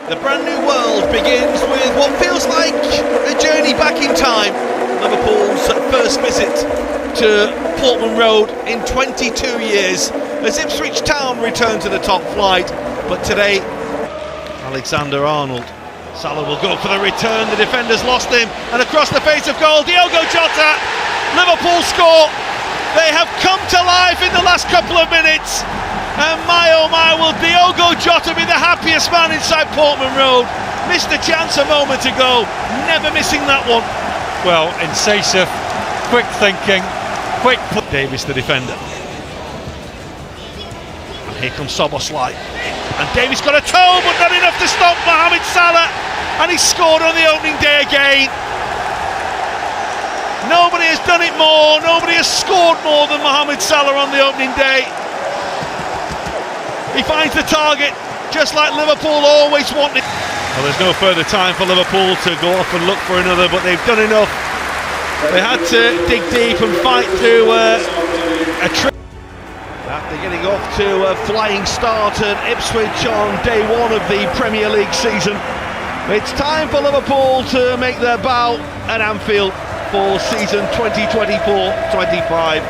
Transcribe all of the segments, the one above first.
The brand new world begins with what feels like a journey back in time. Liverpool's first visit to Portman Road in 22 years as Ipswich Town return to the top flight. But today, Alexander-Arnold. Salah will go for the return, the defenders lost him, and across the face of goal, Diogo Jota. Liverpool score. They have come to life in the last couple of minutes. And my oh my, will Diogo Jota be the happiest man inside Portman Road. Missed a chance a moment ago, never missing that one. Well, incisive, quick thinking, quick... Davis the defender. And here comes Szoboszlai. And Davis got a toe, but not enough to stop Mohamed Salah. And he scored on the opening day again. Nobody has done it more, nobody has scored more than Mohamed Salah on the opening day. He finds the target, just like Liverpool always wanted. Well, there's no further time for Liverpool to go off and look for another, but they've done enough. They had to dig deep and fight through a trip. After getting off to a flying start at Ipswich on day one of the Premier League season, it's time for Liverpool to make their bow at Anfield for season 2024-25.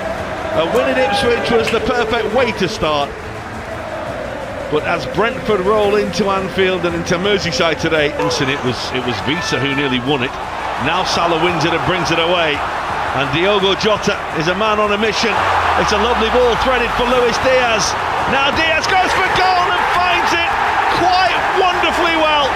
A win at Ipswich was the perfect way to start. But as Brentford roll into Anfield and into Merseyside today, it was Visa who nearly won it. Now Salah wins it and brings it away. And Diogo Jota is a man on a mission. It's a lovely ball threaded for Luis Diaz. Now Diaz goes for goal and finds it quite wonderfully well.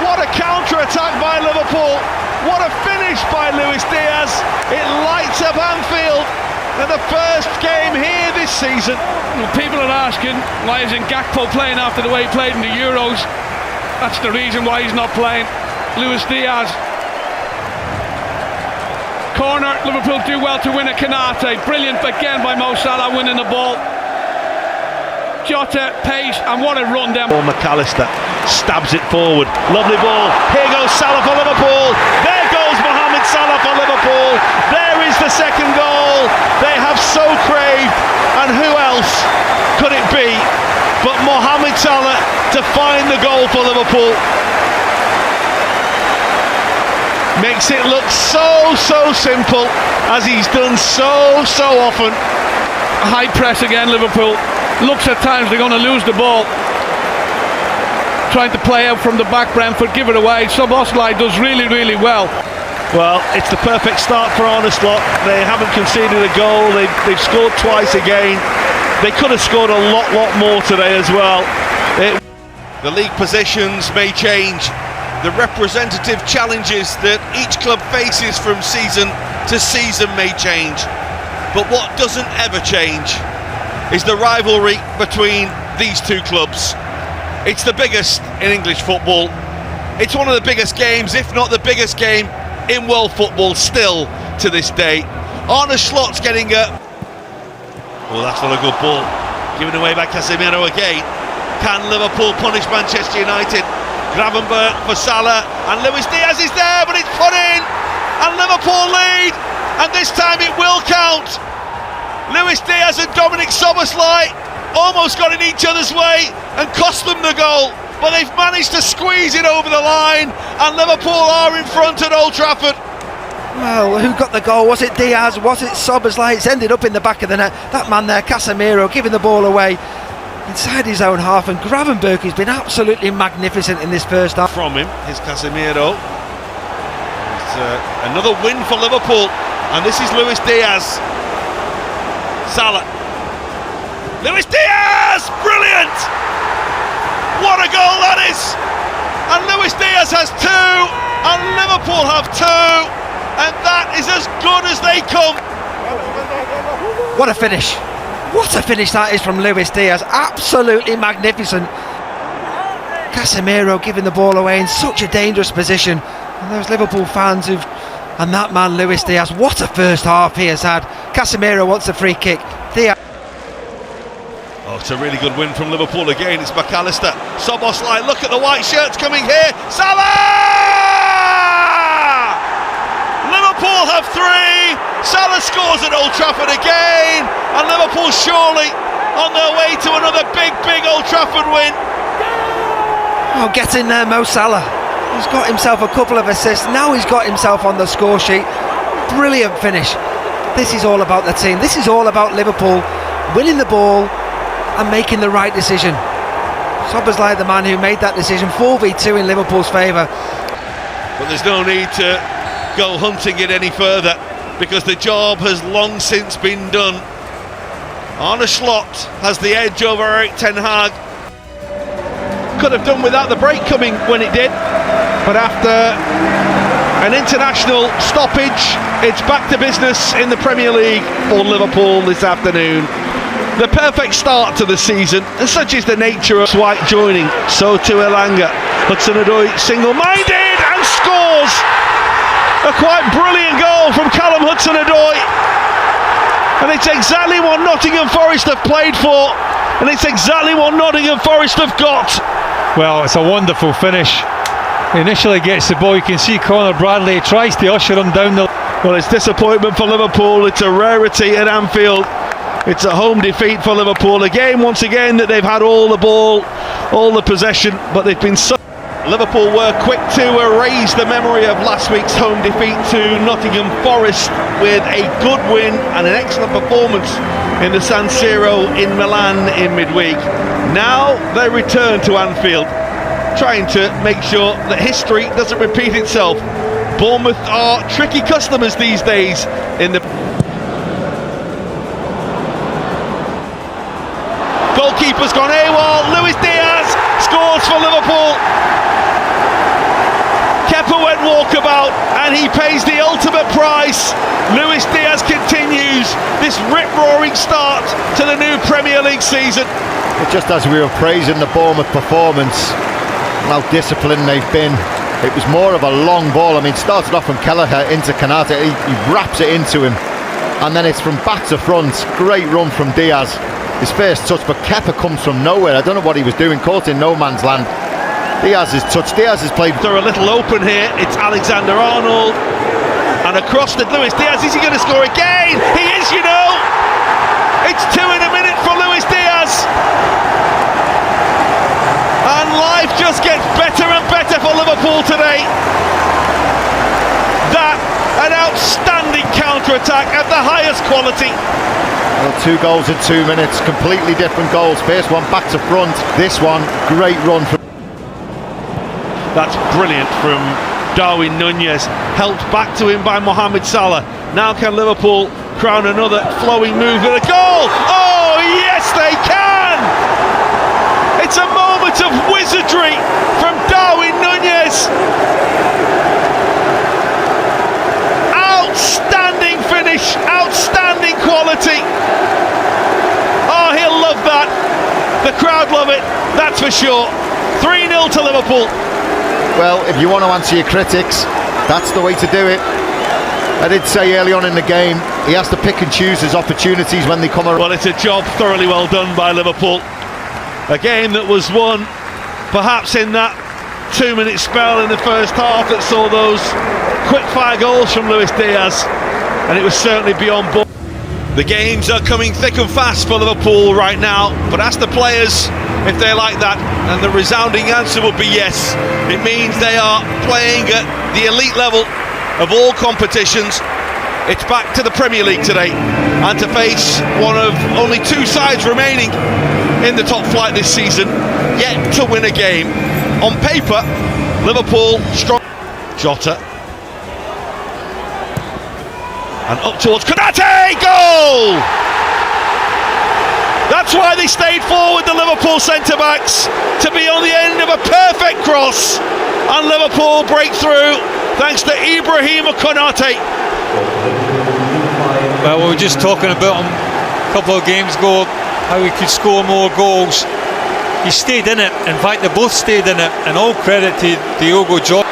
What a counter-attack by Liverpool. What a finish by Luis Diaz. It lights up Anfield. And the first game here this season. People are asking, why isn't Gakpo playing after the way he played in the Euros? That's the reason why he's not playing. Luis Diaz. Corner, Liverpool do well to win a Canate. Brilliant again by Mo Salah winning the ball. Jota, pace, and what a run down. McAllister stabs it forward. Lovely ball. Here goes Salah for Liverpool. There goes Mohamed Salah for Liverpool. There is the second goal they have so craved. And who else could it be but Mohamed Salah to find the goal for Liverpool? Makes it look so simple, as he's done so often. High press again, Liverpool. Looks at times they're going to lose the ball. Trying to play out from the back, Brentford, give it away. Szoboszlai does really well. Well, it's the perfect start for Honest Lot. They haven't conceded a goal, they've scored twice again. They could have scored a lot more today as well. The league positions may change. The representative challenges that each club faces from season to season may change. But what doesn't ever change is the rivalry between these two clubs. It's the biggest in English football. It's one of the biggest games, if not the biggest game in world football still to this day. Arne Slot's getting a... Oh, that's not a good ball. Given away by Casemiro again. Can Liverpool punish Manchester United? Gravenberch for Salah, and Luis Diaz is there, but it's put in, and Liverpool lead, and this time it will count. Luis Diaz and Dominic Szoboszlai almost got in each other's way and cost them the goal, but they've managed to squeeze it over the line, and Liverpool are in front at Old Trafford. Well, who got the goal? Was it Diaz? Was it Szoboszlai? It's ended up in the back of the net. That man there, Casemiro, giving the ball away inside his own half, and Gravenberch has been absolutely magnificent in this first half. From him, here's Casemiro. It's another win for Liverpool, and this is Luis Diaz. Salah. Luis Diaz! Brilliant! What a goal that is! And Luis Diaz has two, and Liverpool have two, and that is as good as they come. What a finish! What a finish that is from Luis Diaz, absolutely magnificent. Casemiro giving the ball away in such a dangerous position, and those Liverpool fans and that man Luis Diaz, what a first half he has had. Casemiro wants a free kick. Diaz. Oh, it's a really good win from Liverpool again. It's McAllister. Szoboszlai, look at the white shirts coming here. Salah! Liverpool have three. Salah scores at Old Trafford again, and Liverpool surely on their way to another big Old Trafford win. Oh, get in there, Mo Salah. He's got himself a couple of assists. Now he's got himself on the score sheet. Brilliant finish. This is all about the team. This is all about Liverpool winning the ball and making the right decision. Szoboszlai, the man who made that decision, 4v2 in Liverpool's favour. But there's no need to go hunting it any further, because the job has long since been done. Arne Slot has the edge over Erik ten Hag. Could have done without the break coming when it did, but after an international stoppage, it's back to business in the Premier League for Liverpool this afternoon. The perfect start to the season, and such is the nature of White joining. So to Elanga. Hudson-Odoi single-minded and scores! A quite brilliant goal from Callum Hudson-Odoi. And it's exactly what Nottingham Forest have played for, and it's exactly what Nottingham Forest have got. Well, it's a wonderful finish. He initially gets the ball, you can see Conor Bradley tries to usher him down the... Well, it's disappointment for Liverpool. It's a rarity at Anfield. It's a home defeat for Liverpool. A game, once again, that they've had all the ball, all the possession, but they've been so... Liverpool were quick to erase the memory of last week's home defeat to Nottingham Forest with a good win and an excellent performance in the San Siro in Milan in midweek. Now they return to Anfield, trying to make sure that history doesn't repeat itself. Bournemouth are tricky customers these days in the... Goalkeeper's gone AWOL. Luis Diaz scores for Liverpool. Kepa went walkabout and he pays the ultimate price. Luis Diaz continues this rip-roaring start to the new Premier League season. Just as we were praising the Bournemouth performance, how disciplined they've been, it was more of a long ball. I mean, started off from Kelleher into Konate, he wraps it into him, and then it's from back to front. Great run from Diaz, his first touch, but Kepa comes from nowhere. I don't know what he was doing, caught in no man's land. Diaz's touch, Diaz has played... They're a little open here, it's Alexander-Arnold, and across to Luis Diaz. Is he going to score again? He is, you know! It's 2 in a minute for Luis Diaz! And life just gets better and better for Liverpool today. That, an outstanding counter-attack at the highest quality. Well, 2 goals in 2 minutes, completely different goals. First one back to front, this one, great run from... That's brilliant from Darwin Nunez, helped back to him by Mohamed Salah. Now can Liverpool crown another flowing move with a goal? Oh yes they can! It's a moment of wizardry from Darwin Nunez. Outstanding finish, outstanding quality. Oh, he'll love that. The crowd love it, that's for sure. 3-0 to Liverpool. Well, if you want to answer your critics, that's the way to do it. I did say early on in the game, he has to pick and choose his opportunities when they come around. Well, it's a job thoroughly well done by Liverpool. A game that was won perhaps in that 2-minute spell in the first half that saw those quick-fire goals from Luis Diaz, and it was certainly beyond ball. The games are coming thick and fast for Liverpool right now, but ask the players if they like that, and the resounding answer will be yes. It means they are playing at the elite level of all competitions. It's back to the Premier League today, and to face one of only 2 sides remaining in the top flight this season, yet to win a game. On paper, Liverpool strong. Jota. And up towards Konate, goal! That's why they stayed forward, the Liverpool centre-backs, to be on the end of a perfect cross, and Liverpool break through thanks to Ibrahim Konate. Well, we were just talking about him a couple of games ago, how he could score more goals. He stayed in it, in fact they both stayed in it, and all credit to Diogo Jota.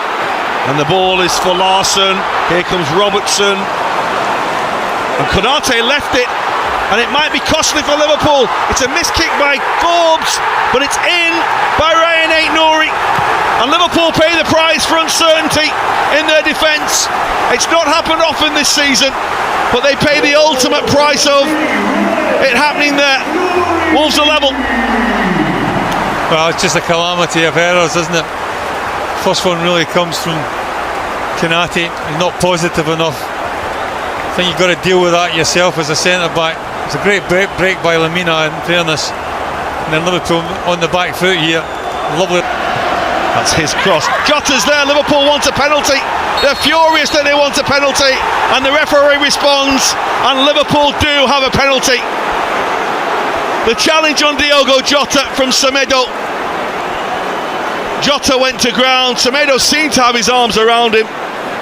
And the ball is for Larsson, here comes Robertson, and Konate left it, and it might be costly for Liverpool. It's a missed kick by Forbes, but it's in by Ryan Aït-Nouri, and Liverpool pay the price for uncertainty in their defence. It's not happened often this season, but they pay the ultimate price of it happening there. Wolves are level. Well, it's just a calamity of errors, isn't it? First one really comes from Konate. He's not positive enough. I think you've got to deal with that yourself as a centre-back. It's a great break by Lamina, in fairness. And then Liverpool on the back foot here. Lovely. That's his cross. Jota's there. Liverpool wants a penalty. They're furious that they want a penalty, and the referee responds, and Liverpool do have a penalty. The challenge on Diogo Jota from Semedo. Jota went to ground. Semedo seemed to have his arms around him.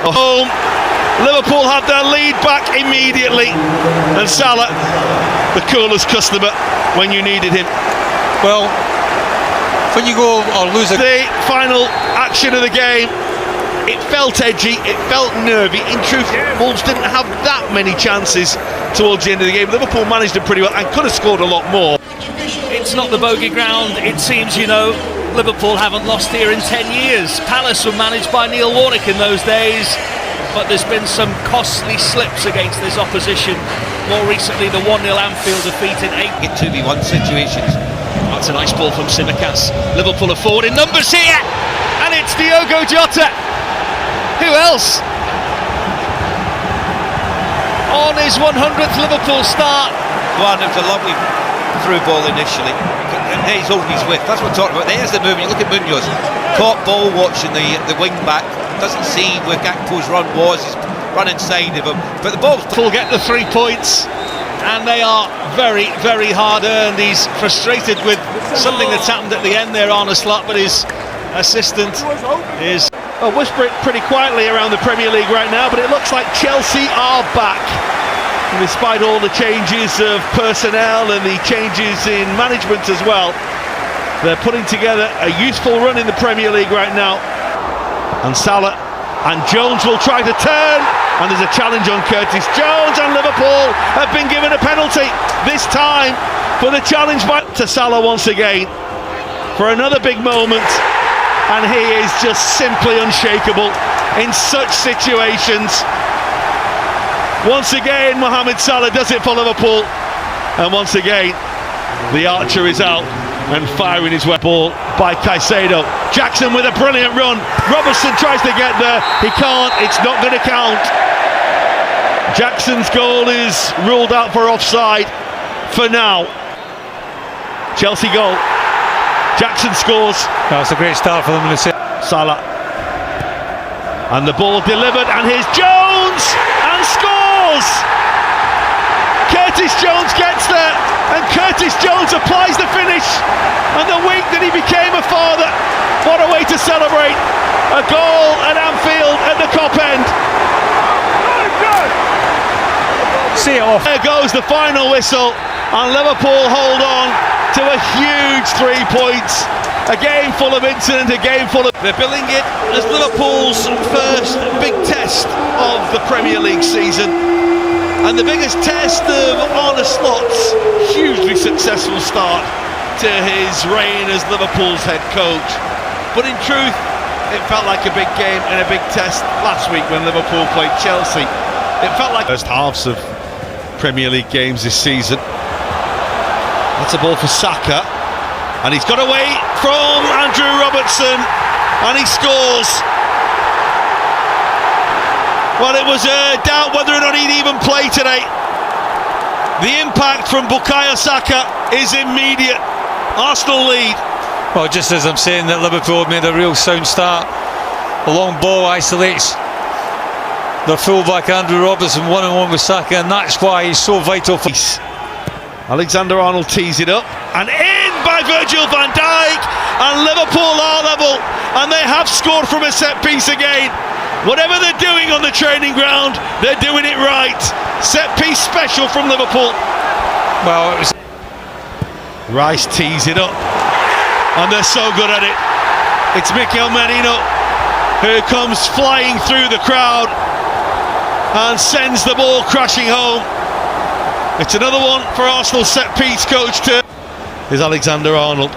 Home. Liverpool had their lead back immediately, and Salah, the coolest customer when you needed him. Well, when you go or lose the final action of the game, it felt edgy, it felt nervy. In truth, Wolves didn't have that many chances towards the end of the game. Liverpool managed it pretty well and could have scored a lot more. It's not the bogey ground. It seems, Liverpool haven't lost here in 10 years. Palace were managed by Neil Warnock in those days, but there's been some costly slips against this opposition. More recently, the 1-0 Anfield defeat in 8 2v1 situations. That's a nice ball from Tsimikas. Liverpool are forward in numbers here, and it's Diogo Jota. Who else? On his 100th Liverpool start. One, it was a lovely through ball initially, and he's holding his width. That's what we're talking about. There's the movement. You look at Munoz, caught ball watching the wing back, doesn't see where Gakpo's run was. He's run inside of him, but the ball's will get the 3 points, and they are very, very hard earned. He's frustrated with something that's happened at the end there, Arne Slot, but his assistant is whisper it pretty quietly around the Premier League right now, but it looks like Chelsea are back. And despite all the changes of personnel and the changes in management as well, they're putting together a useful run in the Premier League right now. And Salah and Jones will try to turn, and there's a challenge on Curtis Jones, and Liverpool have been given a penalty, this time for the challenge to Salah once again for another big moment, and he is just simply unshakable in such situations. Once again, Mohamed Salah does it for Liverpool, and once again the archer is out and firing his ball by Caicedo. Jackson with a brilliant run. Robertson tries to get there, he can't, it's not going to count. Jackson's goal is ruled out for offside for now. Chelsea goal. Jackson scores. That's a great start for them in the Salah, and the ball delivered, and here's Jones, and scores! Curtis Jones gets there, and Curtis Jones applies the finish, and the week that he became a father, what a way to celebrate a goal at Anfield at the Kop end. See it off. There goes the final whistle, and Liverpool hold on to a huge 3 points. A game full of incident, a game full of... They're billing it as Liverpool's first big test of the Premier League season, and the biggest test of Arne Slot's hugely successful start to his reign as Liverpool's head coach. But in truth, it felt like a big game and a big test last week when Liverpool played Chelsea. It felt like first halves of Premier League games this season. That's a ball for Saka, and he's got away from Andrew Robertson, and he scores. Well, it was a doubt whether or not he'd even play today. The impact from Bukayo Saka is immediate. Arsenal lead. Well, just as I'm saying that Liverpool made a real sound start, a long ball isolates their fullback Andrew Robertson one-on-one with Saka, and that's why he's so vital for... Alexander-Arnold tees it up, and in by Virgil van Dijk, and Liverpool are level, and they have scored from a set piece again. Whatever they're doing on the training ground, they're doing it right. Set piece special from Liverpool. Well, it was... Rice tees it up, and they're so good at it. It's Mikel Merino who comes flying through the crowd and sends the ball crashing home. It's another one for Arsenal set-piece coach too. Here's Alexander-Arnold.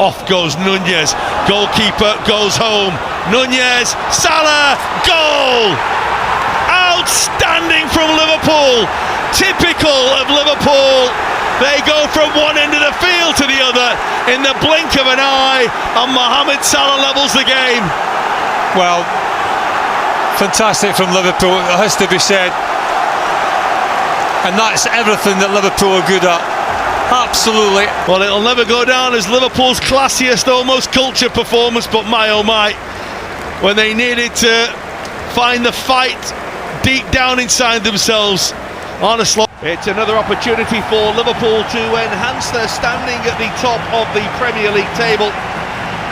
Off goes Nunez. Goalkeeper goes home. Nunez, Salah, goal! Outstanding from Liverpool. Typical of Liverpool. They go from one end of the field to the other in the blink of an eye, and Mohamed Salah levels the game. Well, fantastic from Liverpool, it has to be said. And that's everything that Liverpool are good at. Absolutely. Well, it'll never go down as Liverpool's classiest, almost culture performance, but my oh my, when they needed to find the fight deep down inside themselves, honestly. It's another opportunity for Liverpool to enhance their standing at the top of the Premier League table.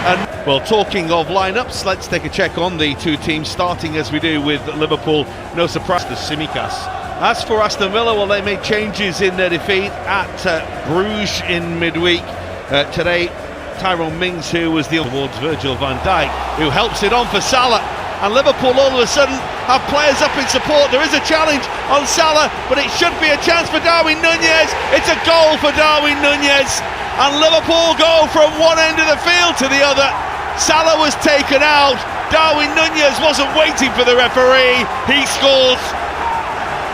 And well, talking of lineups, let's take a check on the two teams, starting as we do with Liverpool. No surprise, the Simicas. As for Aston Villa, well, they made changes in their defeat at Bruges in midweek. Today, Tyrone Mings, who was towards Virgil van Dijk, who helps it on for Salah. And Liverpool all of a sudden have players up in support. There is a challenge on Salah, but it should be a chance for Darwin Núñez. It's a goal for Darwin Núñez. And Liverpool go from one end of the field to the other. Salah was taken out. Darwin Núñez wasn't waiting for the referee. He scores.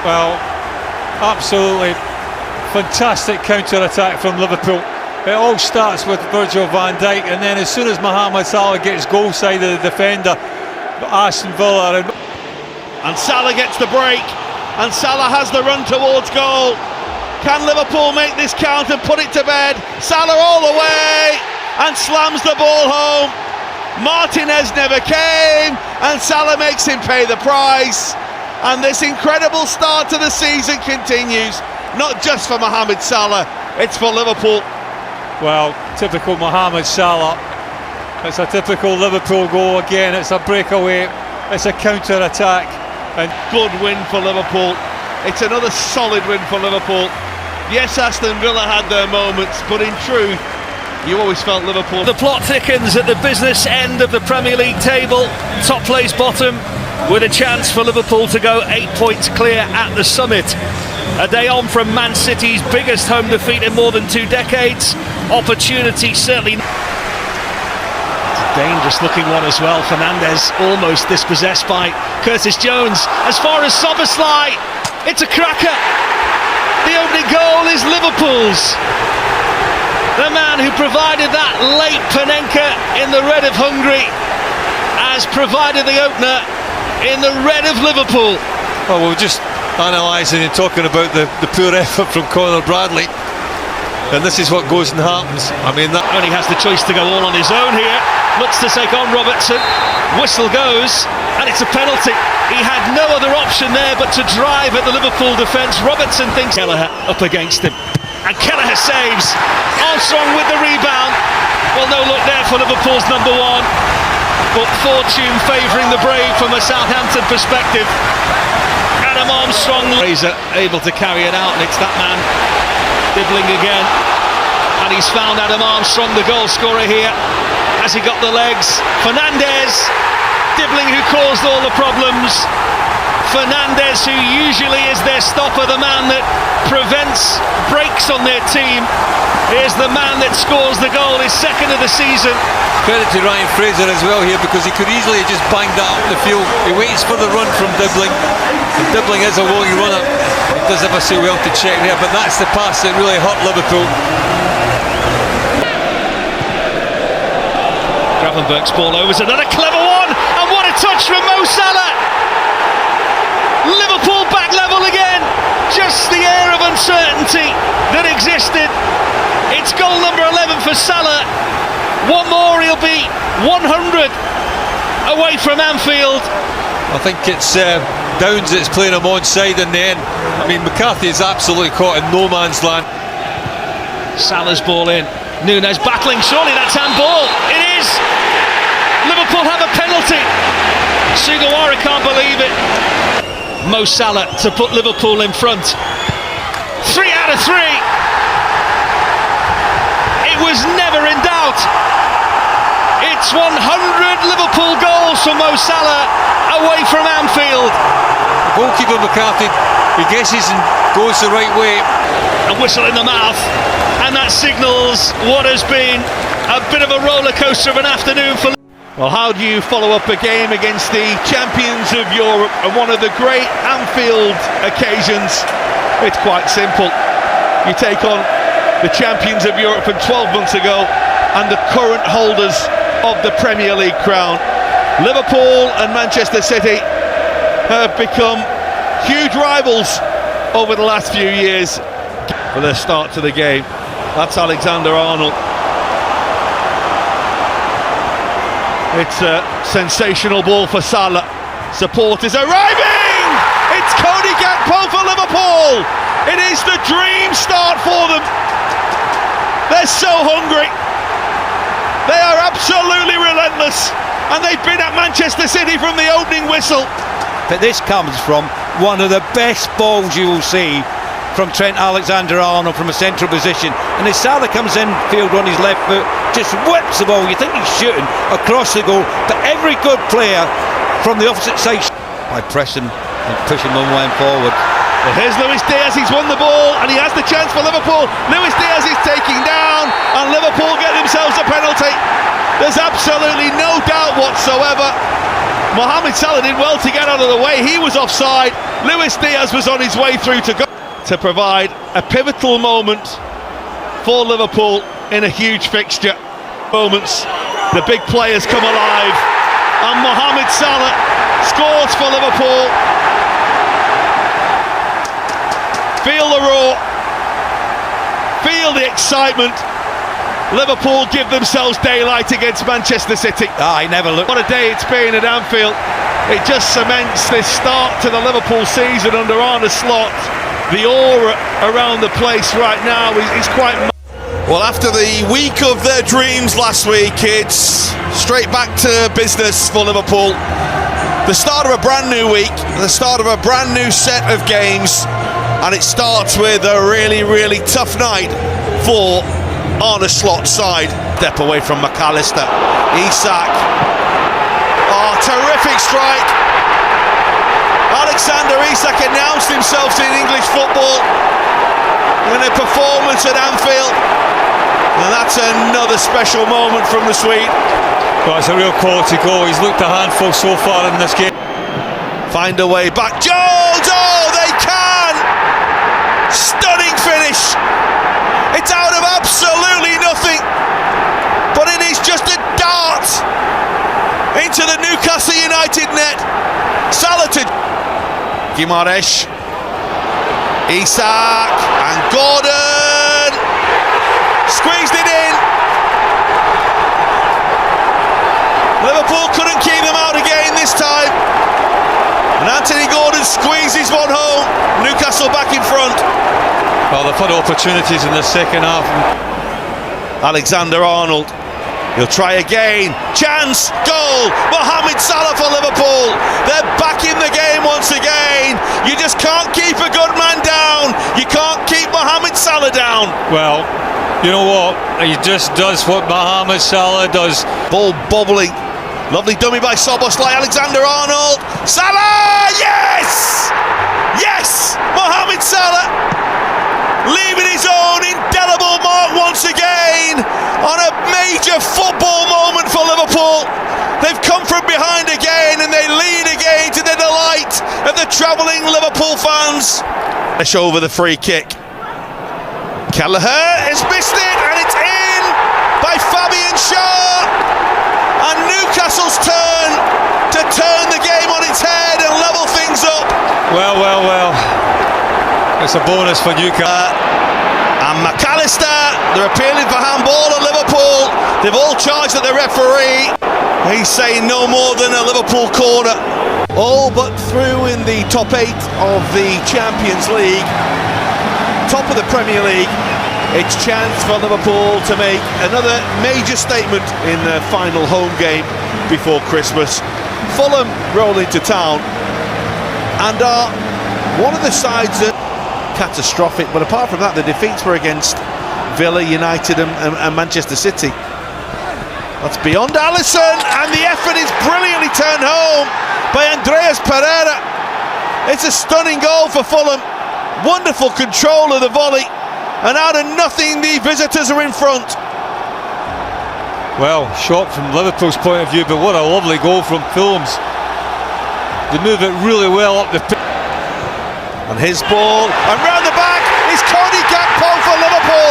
Well, absolutely fantastic counter-attack from Liverpool. It all starts with Virgil van Dijk, and then as soon as Mohamed Salah gets goal side of the defender, Aston Villa and Salah gets the break, and Salah has the run towards goal. Can Liverpool make this count and put it to bed? Salah all the way and slams the ball home. Martinez never came, and Salah makes him pay the price. And this incredible start to the season continues, not just for Mohamed Salah, it's for Liverpool. Well, typical Mohamed Salah. It's a typical Liverpool goal again. It's a breakaway, it's a counter-attack. And good win for Liverpool. It's another solid win for Liverpool. Yes, Aston Villa had their moments, but in truth, you always felt Liverpool. The plot thickens at the business end of the Premier League table. Top plays bottom, with a chance for Liverpool to go 8 points clear at the summit. A day on from Man City's biggest home defeat in more than 2 decades. Opportunity certainly. Dangerous looking one as well. Fernandes almost dispossessed by Curtis Jones. As far as Szoboszlai, it's a cracker. The opening goal is Liverpool's. The man who provided that late Panenka in the red of Hungary has provided the opener in the red of Liverpool. Well, we're just analysing and talking about the poor effort from Conor Bradley, and this is what goes and happens. I mean, that only has the choice to go all on his own here. Looks to take on Robertson. Whistle goes, and it's a penalty. He had no other option there but to drive at the Liverpool defence. Robertson thinks Kelleher up against him, and Kelleher saves. Armstrong with the rebound. Well, no look there for Liverpool's number one, but fortune favouring the brave from a Southampton perspective. Adam Armstrong is able to carry it out, and it's that man dribbling again, and he's found Adam Armstrong, the goal scorer here. Has he got the legs? Fernandes dribbling, who caused all the problems. Fernandes, who usually is their stopper, the man that prevents breaks on their team, is the man that scores the goal, his second of the season. Credit to Ryan Fraser as well here, because he could easily have just banged that up the field. He waits for the run from Dibbling. And Dibbling is a willing runner. He does ever so well to check there, but that's the pass that really hurt Liverpool. Gravenberch's ball over, is another clever one, and what a touch from Mo Salah. Liverpool back level again. Just the air of uncertainty that existed. It's goal number 11 for Salah. One more, he'll be 100 away from Anfield. I think it's Downs that's playing him onside in the end. I mean, McCarthy is absolutely caught in no man's land. Salah's ball in. Núñez battling, surely that's handball. It is. Liverpool have a penalty. Sugawara can't believe it. Mo Salah to put Liverpool in front. 3 out of 3. It was never in doubt. It's 100 Liverpool goals for Mo Salah away from Anfield. Goalkeeper McCarthy, he guesses and goes the right way. A whistle in the mouth, and that signals what has been a bit of a roller coaster of an afternoon for. Well, how do you follow up a game against the champions of Europe and one of the great Anfield occasions? It's quite simple. You take on the champions of Europe from 12 months ago and the current holders of the Premier League crown. Liverpool and Manchester City have become huge rivals over the last few years. For their start to the game, that's Alexander-Arnold. It's a sensational ball for Salah. Support is arriving! It's Cody Gakpo for Liverpool! It is the dream start for them. They're so hungry. They are absolutely relentless. And they've been at Manchester City from the opening whistle. But this comes from one of the best balls you will see from Trent Alexander-Arnold from a central position, and as Salah comes infield on his left foot, just whips the ball. You think he's shooting across the goal, but every good player from the opposite side by pressing and pushing one way forward. Well, here's Luis Diaz. He's won the ball and he has the chance for Liverpool. Luis Diaz is taking down and Liverpool get themselves a penalty. There's absolutely no doubt whatsoever. Mohamed Salah did well to get out of the way. He was offside. Luis Diaz was on his way through to go to provide a pivotal moment for Liverpool in a huge fixture. Moments, the big players come alive, and Mohamed Salah scores for Liverpool. Feel the roar, feel the excitement. Liverpool give themselves daylight against Manchester City. He never looked. What a day it's been at Anfield. It just cements this start to the Liverpool season under Arne Slot. The aura around the place right now is quite... Well, after the week of their dreams last week, it's straight back to business for Liverpool. The start of a brand new week, the start of a brand new set of games, and it starts with a really, really tough night for Arne Slot's side. Step away from McAllister. Isak. Oh, terrific strike. Alexander Isak announced himself in English football in a performance at Anfield, and that's another special moment from the Swede. Well, it's a real quality goal. He's looked a handful so far in this game. Find a way back. Jones! Oh, they can! Stunning finish. It's out of absolutely nothing, but it is just a dart into the Newcastle United net. Salah to Guimaraes, Isak and Gordon squeezed it in. Liverpool couldn't keep them out again this time, and Anthony Gordon squeezes one home. Newcastle back in front. Well, they've had opportunities in the second half. Alexander-Arnold, he'll try again. Chance, goal. Mohamed Salah for Liverpool. They're back in the game once again. You just can't keep a good man down. You can't keep Mohamed Salah down. Well, you know what? He just does what Mohamed Salah does. Ball bobbling. Lovely dummy by Szoboszlai. Alexander-Arnold. Salah! Yes! Yes! Mohamed Salah leaving his own indelible mark once again on a major football moment for Liverpool. They've come from behind again and they lead again to the delight of the travelling Liverpool fans. Over the free kick. Kelleher has missed it and it's in by Fabian Schär. And Newcastle's turn to turn the game on its head and level things up. Well. It's a bonus for Newcastle. And McAllister, they're appealing for handball at Liverpool. They've all charged at the referee. He's saying no more than a Liverpool corner. All but through in the top 8 of the Champions League. Top of the Premier League. It's chance for Liverpool to make another major statement in their final home game before Christmas. Fulham roll into town and are one of the sides that catastrophic, but apart from that the defeats were against Villa, United and Manchester City. That's beyond Alisson, and the effort is brilliantly turned home by Andreas Pereira. It's a stunning goal for Fulham. Wonderful control of the volley, and out of nothing the visitors are in front. Well, shock from Liverpool's point of view, but what a lovely goal from Fulham's. They move it really well up the pitch. And his ball, and round the back is Cody Gakpo for Liverpool.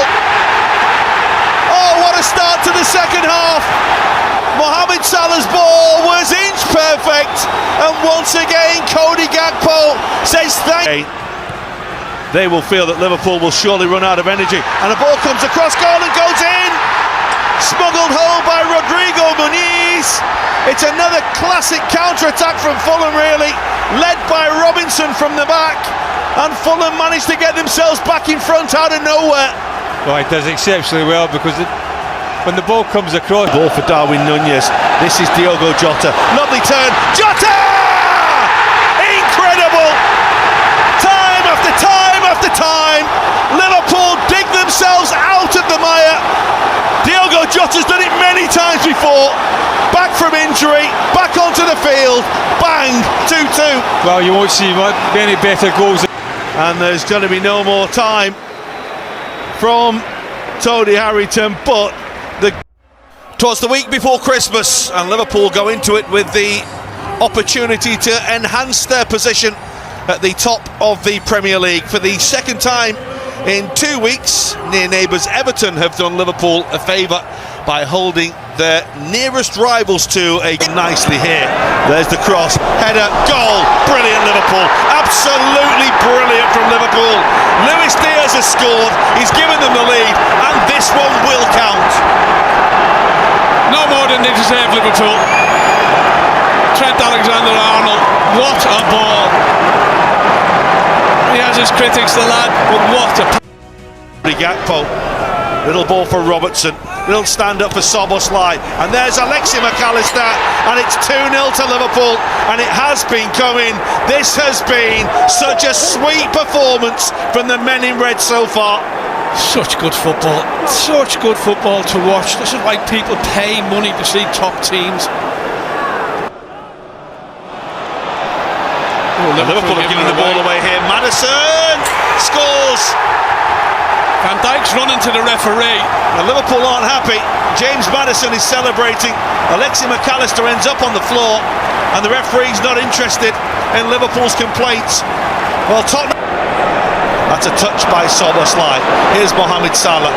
to the second half. Mohamed Salah's ball was inch perfect, and once again Cody Gakpo says thank you. They will feel that Liverpool will surely run out of energy, and a ball comes across goal and goes in, smuggled home by Rodrigo Muniz. It's another classic counter-attack from Fulham, really, led by Robinson from the back, and Fulham managed to get themselves back in front out of nowhere. Well, he does exceptionally well because when the ball comes across. Ball for Darwin Nunez. This is Diogo Jota. Lovely turn. Jota! Incredible! Time after time after time, Liverpool dig themselves out of the mire. Diogo Jota's done it many times before. Back from injury, back onto the field. Bang! 2-2. Well, you won't see many better goals. And there's going to be no more time from Tony Harrington, but Twas the week before Christmas, and Liverpool go into it with the opportunity to enhance their position at the top of the Premier League. For the second time in 2 weeks, near neighbours Everton have done Liverpool a favour by holding their nearest rivals to a nicely here. There's the cross, header, goal, brilliant Liverpool, absolutely brilliant from Liverpool. Luis Diaz has scored, he's given them the lead, and this one will count. No more than they deserve, Liverpool. Trent Alexander-Arnold, what a ball. He has his critics, the lad, but what a... Gakpo, little ball for Robertson, little stand up for Szoboszlai, and there's Alexi McAllister, and it's 2-0 to Liverpool, and it has been coming. This has been such a sweet performance from the men in red so far. Such good football to watch. This is why people pay money to see top teams. Liverpool are giving the ball away here. Maddison scores. Van Dijk's running to the referee. Now Liverpool aren't happy. James Maddison is celebrating. Alexi McAllister ends up on the floor, and the referee's not interested in Liverpool's complaints. Well, Tottenham. That's a touch by Szoboszlai. Here's Mohamed Salah.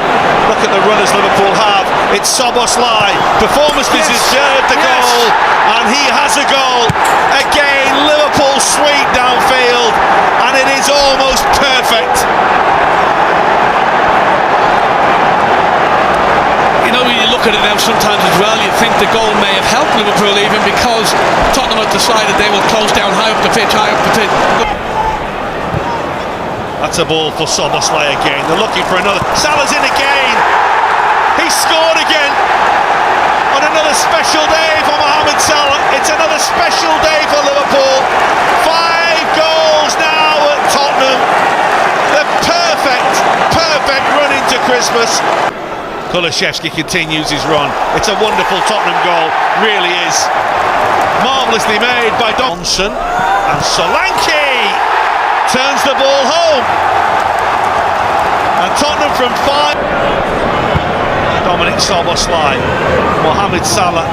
Look at the runners Liverpool have. It's Szoboszlai. Performance deserved the goal, and he has a goal. Again, Liverpool sweep downfield, and it is almost perfect. You know, when you look at it now sometimes as well, you think the goal may have helped Liverpool even because Tottenham have decided they will close down high up the pitch. That's a ball for Szoboszlai again. They're looking for another. Salah's in again. He scored again on another special day for Mohamed Salah. It's another special day for Liverpool. 5 goals now at Tottenham. The perfect run into Christmas. Kulusevski continues his run. It's a wonderful Tottenham goal, really is. Marvellously made by Johnson, and Solanke turns the ball home, and Tottenham from 5. Dominic Szoboszlai, Mohamed Salah,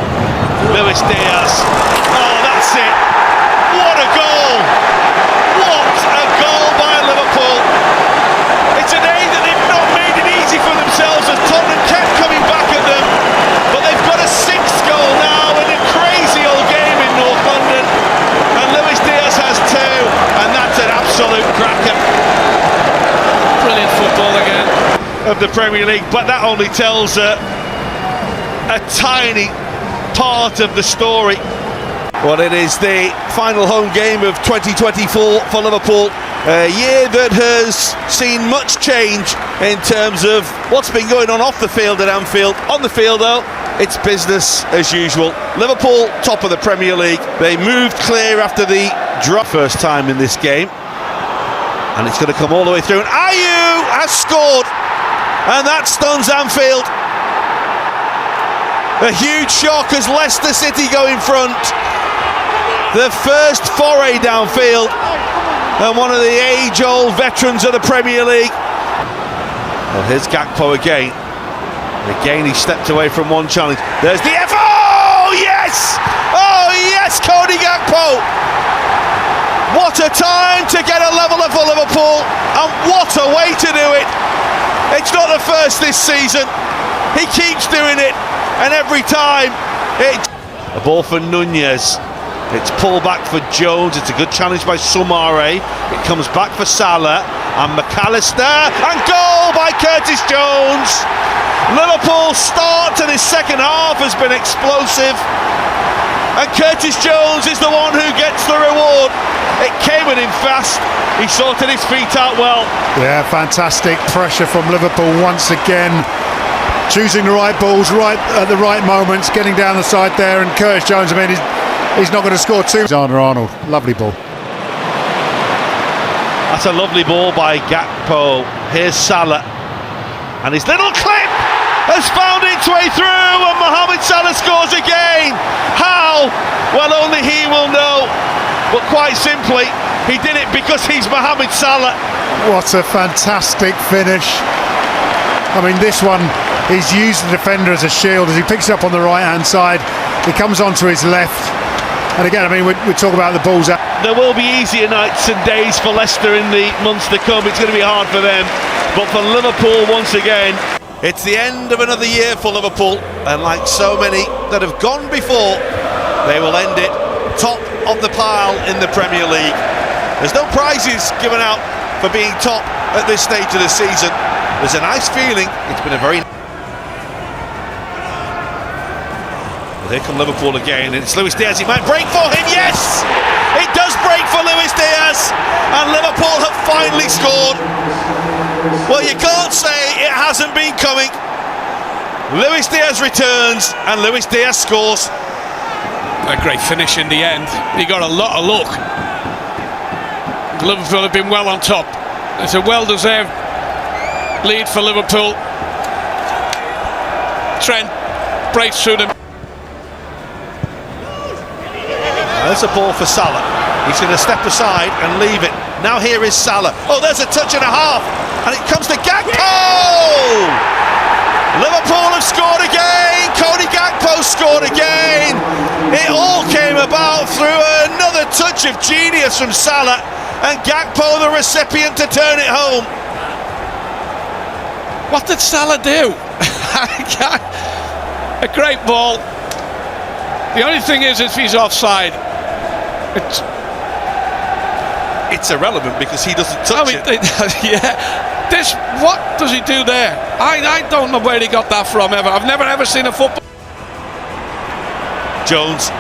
Luis Diaz. Oh, that's it. What a goal! What a goal by Liverpool! It's a day that they've not made it easy for themselves as Tottenham kept coming back at them, but they've got a 6th goal now in a crazy old game in North London, and Luis Diaz has 2, and that's an absolute cracker. Brilliant football again. Of the Premier League, but that only tells a tiny part of the story. Well, it is the final home game of 2024 for Liverpool, a year that has seen much change in terms of what's been going on off the field at Anfield. On the field though, it's business as usual. Liverpool top of the Premier League. They moved clear after the drop first time in this game, and it's going to come all the way through, and Ayew has scored, and that stuns Anfield. A huge shock as Leicester City go in front. The first foray downfield, and one of the age-old veterans of the Premier League. Well, here's Gakpo again. Again, he stepped away from one challenge. There's the F. Oh yes! Oh yes, Cody Gakpo! What a time to get a leveller for Liverpool, and what a way to do it! It's not the first this season. He keeps doing it, and every time A ball for Nunez. It's pulled back for Jones. It's a good challenge by Soumare. It comes back for Salah and McAllister, and goal by Curtis Jones. Liverpool's start to this second half has been explosive, and Curtis Jones is the one who gets the reward. It came at him fast. He sorted his feet out well. Yeah, fantastic pressure from Liverpool once again. Choosing the right balls right at the right moments, getting down the side there, and Curtis Jones, I mean, he's not going to score two. Alexander-Arnold, lovely ball. That's a lovely ball by Gakpo. Here's Salah, and his little clip has found its way through, and Mohamed Salah scores again. How? Well, only he will know. But quite simply, he did it because he's Mohamed Salah. What a fantastic finish. I mean, this one, he's used the defender as a shield as he picks it up on the right hand side. He comes onto his left, and again, I mean, we talk about the balls out. There will be easier nights and days for Leicester in the months to come. It's going to be hard for them, but for Liverpool once again, it's the end of another year for Liverpool, and like so many that have gone before, they will end it top of the pile in the Premier League. There's no prizes given out for being top at this stage of the season. There's a nice feeling. It's been a very... Well, here come Liverpool again, and it's Luis Diaz. It might break for him. Yes! It does break for Luis Diaz, and Liverpool have finally scored. Well, you can't say it hasn't been coming. Luis Diaz returns, and Luis Diaz scores. A great finish in the end. He got a lot of luck. Liverpool have been well on top. It's a well-deserved lead for Liverpool. Trent breaks through them. There's a ball for Salah. He's going to step aside and leave it. Now here is Salah. Oh, there's a touch and a half, and it comes to Gakpo! Liverpool have scored again. Cody Gakpo scored again. It all came about through another touch of genius from Salah, and Gakpo the recipient to turn it home. What did Salah do? A great ball. The only thing is, if he's offside, it's irrelevant because he doesn't touch it. Yeah. What does he do there? I don't know where he got that from ever. I've never ever seen a football. Jones,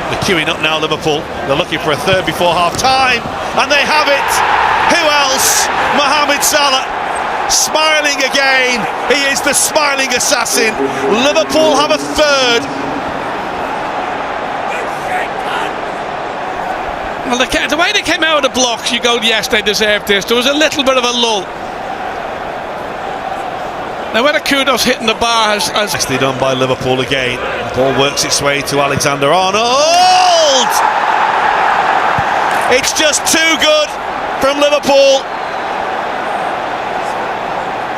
they're queuing up now, Liverpool. They're looking for a third before half time, and they have it. Who else? Mohamed Salah, smiling again. He is the smiling assassin. Liverpool have a third. Well, the way they came out of the blocks, you go, yes, they deserved this. There was a little bit of a lull. Now, whether kudos hitting the bar has... Nicely done by Liverpool again. The ball works its way to Alexander-Arnold. It's just too good from Liverpool.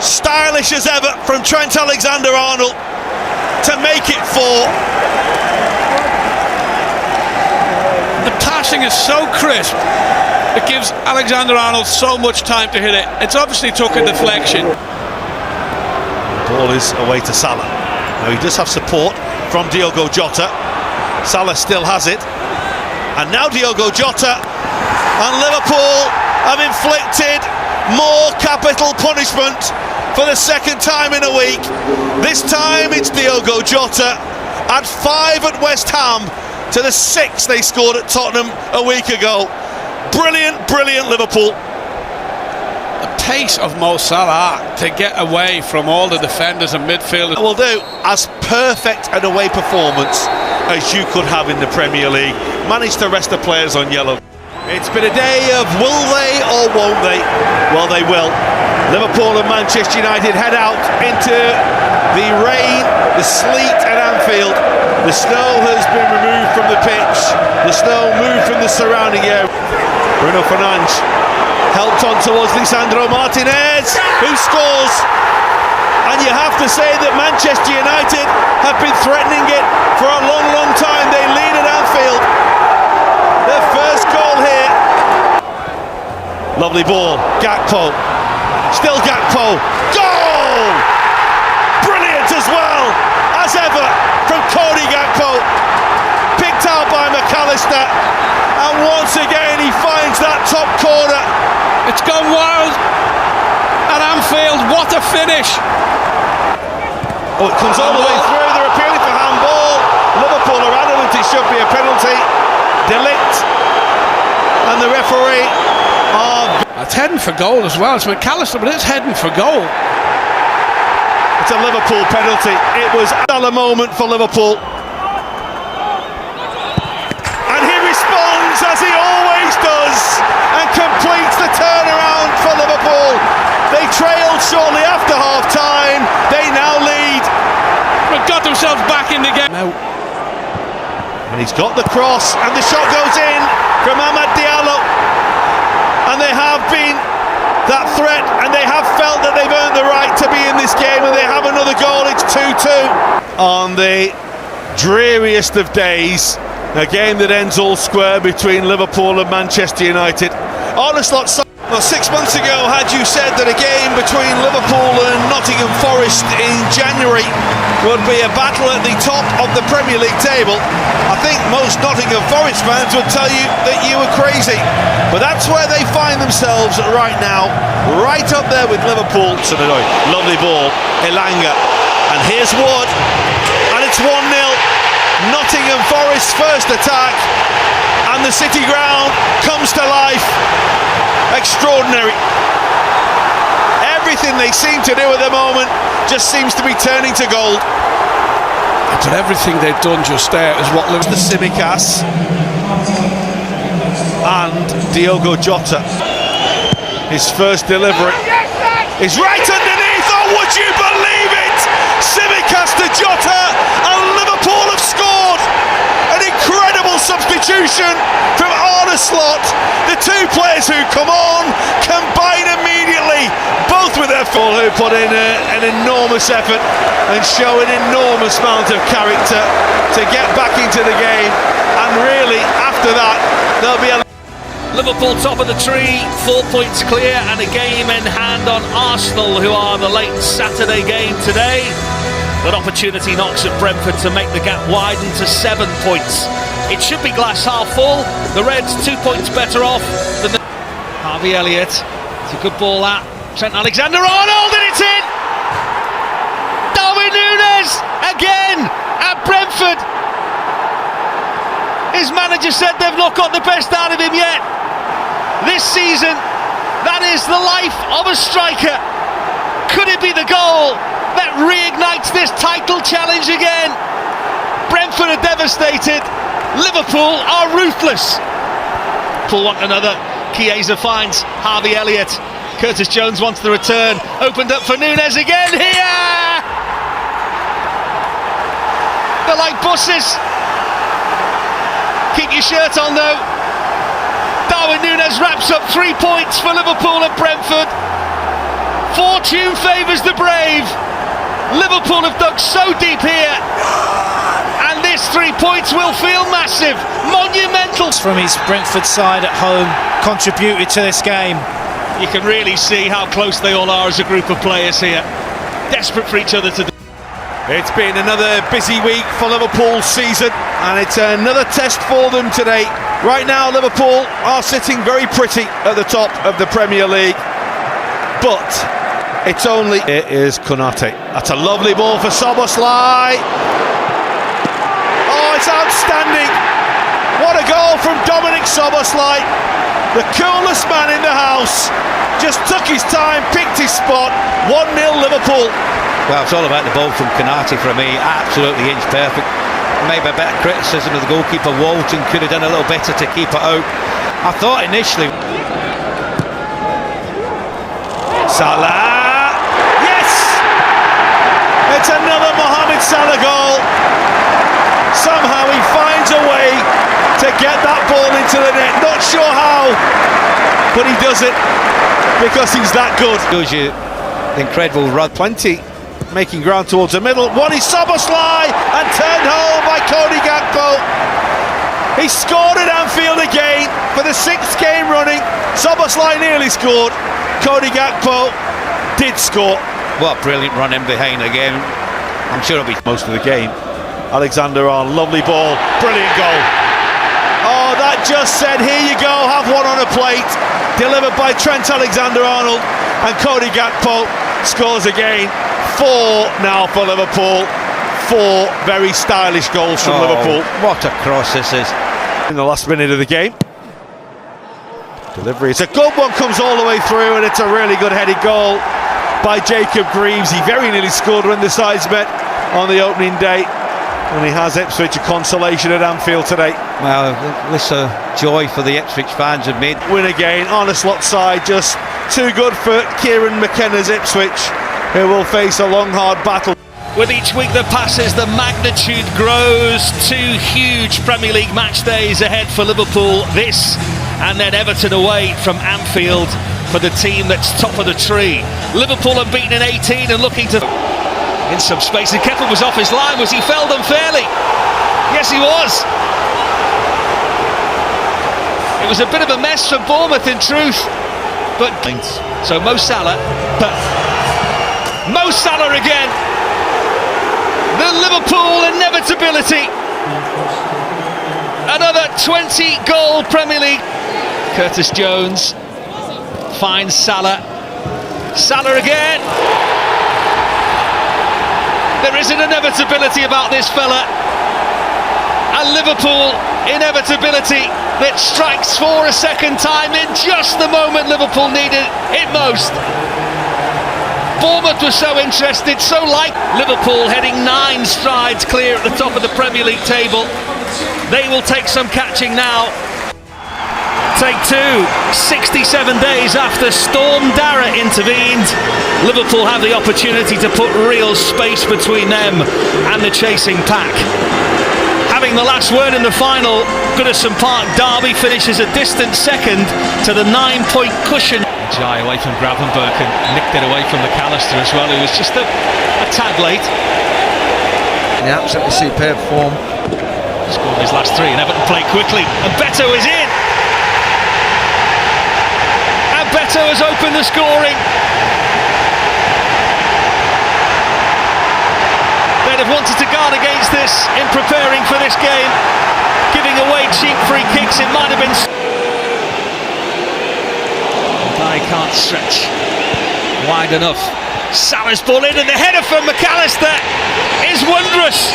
Stylish as ever from Trent Alexander-Arnold to make it 4. The passing is so crisp, it gives Alexander-Arnold so much time to hit it. It's obviously took a deflection. The ball is away to Salah. Now he does have support from Diogo Jota. Salah still has it. And now Diogo Jota, and Liverpool have inflicted more capital punishment for the second time in a week. This time it's Diogo Jota. At 5 at West Ham to the 6 they scored at Tottenham a week ago. Brilliant, brilliant Liverpool. The pace of Mo Salah to get away from all the defenders and midfielders. Will do as perfect an away performance as you could have in the Premier League. Managed to rest the players on yellow. It's been a day of will they or won't they? Well, they will. Liverpool and Manchester United head out into the rain, the sleet at Anfield. The snow has been removed from the pitch. The snow moved from the surrounding area. Bruno Fernandes helped on towards Lisandro Martinez, who scores. And you have to say that Manchester United have been threatening it for a long, long time. They lead at Anfield. Their first goal here. Lovely ball. Gakpo. Still Gakpo. Goal! Brilliant as well. McAllister, and once again he finds that top corner. It's gone wild at Anfield. What a finish! Oh, it comes all the way through. They're appealing for handball. Liverpool are adamant it should be a penalty. Delict, and the referee It's heading for goal as well. It's McAllister, but it's heading for goal. It's a Liverpool penalty. It was a moment for Liverpool. And he responds as he always does and completes the turnaround for Liverpool. They trailed shortly after half-time. They now lead. They've got themselves back in the game. Now. And he's got the cross and the shot goes in from Amad Diallo. And they have been that threat, and they have felt that they've earned the right to be in this game, and they have another goal. It's 2-2 on the dreariest of days, a game that ends all square between Liverpool and Manchester United. Arne Slot. Well, 6 months ago, had you said that a game between Liverpool and Nottingham Forest in January would be a battle at the top of the Premier League table, I think most Nottingham Forest fans would tell you that you were crazy. But that's where they find themselves right now, right up there with Liverpool. Lovely ball, Elanga, and here's Wood, and it's 1-0. Nottingham Forest's first attack, and the City ground comes to life. Extraordinary. Everything they seem to do at the moment just seems to be turning to gold. But everything they've done just there is what lives. The Simicas and Diogo Jota. His first delivery is right underneath. Oh, would you believe it? Simicas to Jota, and Liverpool have scored. An incredible substitution from Arne Slot. The two players who come on combine immediately, both with their full, who put in an enormous effort and show an enormous amount of character to get back into the game. And really, after that, there'll be a Liverpool top of the tree, 4 points clear, and a game in hand on Arsenal, who are the late Saturday game today. That opportunity knocks at Brentford to make the gap widen to 7 points. It should be glass half full. The Reds 2 points better off than the... Harvey Elliott. It's a good ball that. Trent Alexander-Arnold, and it's in! Darwin Núñez again at Brentford. His manager said they've not got the best out of him yet. This season, that is the life of a striker. Could it be the goal that reignites this title challenge again? Brentford are devastated. Liverpool are ruthless. Liverpool want another. Chiesa finds Harvey Elliott. Curtis Jones wants the return. Opened up for Núñez again here. They're like buses. Keep your shirt on though. Darwin Núñez wraps up 3 points for Liverpool at Brentford. Fortune favours the brave. Liverpool have dug so deep here, and this 3 points will feel massive, monumental. From his Brentford side at home, contributed to this game. You can really see how close they all are as a group of players here, desperate for each other to do. It's been another busy week for Liverpool's season, and it's another test for them today. Right now, Liverpool are sitting very pretty at the top of the Premier League, but it's only... It is Konate. That's a lovely ball for Szoboszlai. Oh, it's outstanding. What a goal from Dominik Szoboszlai. The coolest man in the house. Just took his time, picked his spot. 1-0 Liverpool. Well, it's all about the ball from Konate for me. Absolutely inch perfect. Maybe a better criticism of the goalkeeper. Walton could have done a little better to keep it out. I thought initially... Salah. It's another Mohamed Salah goal. Somehow he finds a way to get that ball into the net. Not sure how, but he does it because he's that good. Shows you the incredible run. Plenty making ground towards the middle. One is Szoboszlai and turned home by Cody Gakpo. He scored at Anfield again for the 6th game running. Szoboszlai nearly scored. Cody Gakpo did score. What a brilliant run in behind again. I'm sure it'll be most of the game. Alexander-Arnold, lovely ball, brilliant goal. Oh, that just said, here you go, have one on a plate. Delivered by Trent Alexander-Arnold, and Cody Gakpo scores again. 4 now for Liverpool. 4 very stylish goals from Liverpool. What a cross this is. In the last minute of the game. Delivery, it's a good one, comes all the way through, and it's a really good headed goal by Jacob Greaves. He very nearly scored when the sides met on the opening day, and he has Ipswich a consolation at Anfield today. Well, this joy for the Ipswich fans have made. Win again on a slot side, just too good for Kieran McKenna's Ipswich, who will face a long hard battle. With each week that passes, the magnitude grows. 2 huge Premier League match days ahead for Liverpool. This and then Everton away from Anfield for the team that's top of the tree. Liverpool unbeaten in 18 and looking to... In some space, and Keppel was off his line. Was he felled unfairly? Yes, he was. It was a bit of a mess for Bournemouth in truth. But so Mo Salah, but Mo Salah again. The Liverpool inevitability. Another 20-goal Premier League. Curtis Jones finds Salah. Salah again. There is an inevitability about this fella. A Liverpool inevitability that strikes for a second time in just the moment Liverpool needed it most. Bournemouth was so interested, so like Liverpool heading 9 strides clear at the top of the Premier League table. They will take some catching now. Take 2, 67 days after Storm Dara intervened, Liverpool have the opportunity to put real space between them and the chasing pack. Having the last word in the final, Goodison Park derby finishes a distant second to the 9-point cushion. Jai away from Gravenberch and nicked it away from McAllister as well, who was just a tad late. In absolutely superb form. Scored his last 3 and Everton played quickly, and Beto is in. And Beto has opened the scoring. They'd have wanted to guard against this in preparing for this game. Giving away cheap free kicks, it might have been... I can't stretch wide enough. Salah's ball in, and the header from McAllister is wondrous.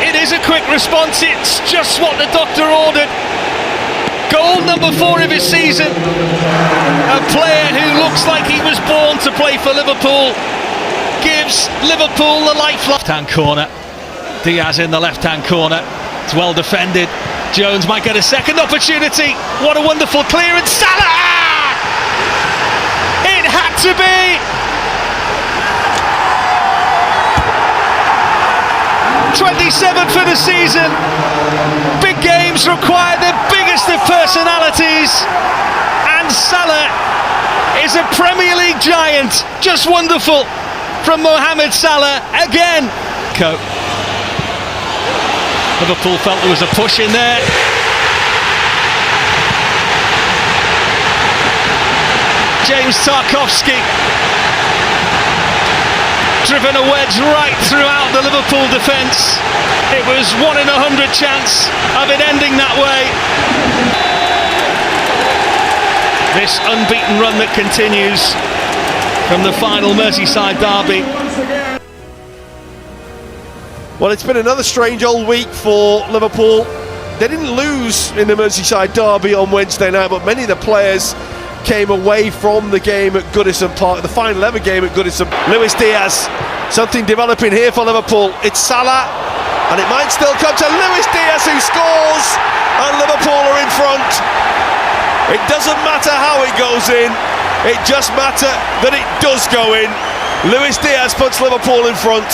It is a quick response, it's just what the doctor ordered. Goal number 4 of his season. A player who looks like he was born to play for Liverpool gives Liverpool the lifeline. Left-hand corner. Diaz in the left-hand corner. It's well defended. Jones might get a second opportunity. What a wonderful clearance. Salah! It had to be! 27 for the season. Big games require the biggest of personalities. And Salah is a Premier League giant. Just wonderful from Mohamed Salah again. Liverpool felt there was a push in there. James Tarkowski driven a wedge right throughout the Liverpool defence. It was 1 in 100 chance of it ending that way. This unbeaten run that continues from the final Merseyside derby. Well, it's been another strange old week for Liverpool. They didn't lose in the Merseyside derby on Wednesday night, but many of the players came away from the game at Goodison Park, the final ever game at Goodison. Luis Diaz, something developing here for Liverpool. It's Salah, and it might still come to Luis Diaz, who scores, and Liverpool are in front. It doesn't matter how it goes in, it just matters that it does go in. Luis Diaz puts Liverpool in front.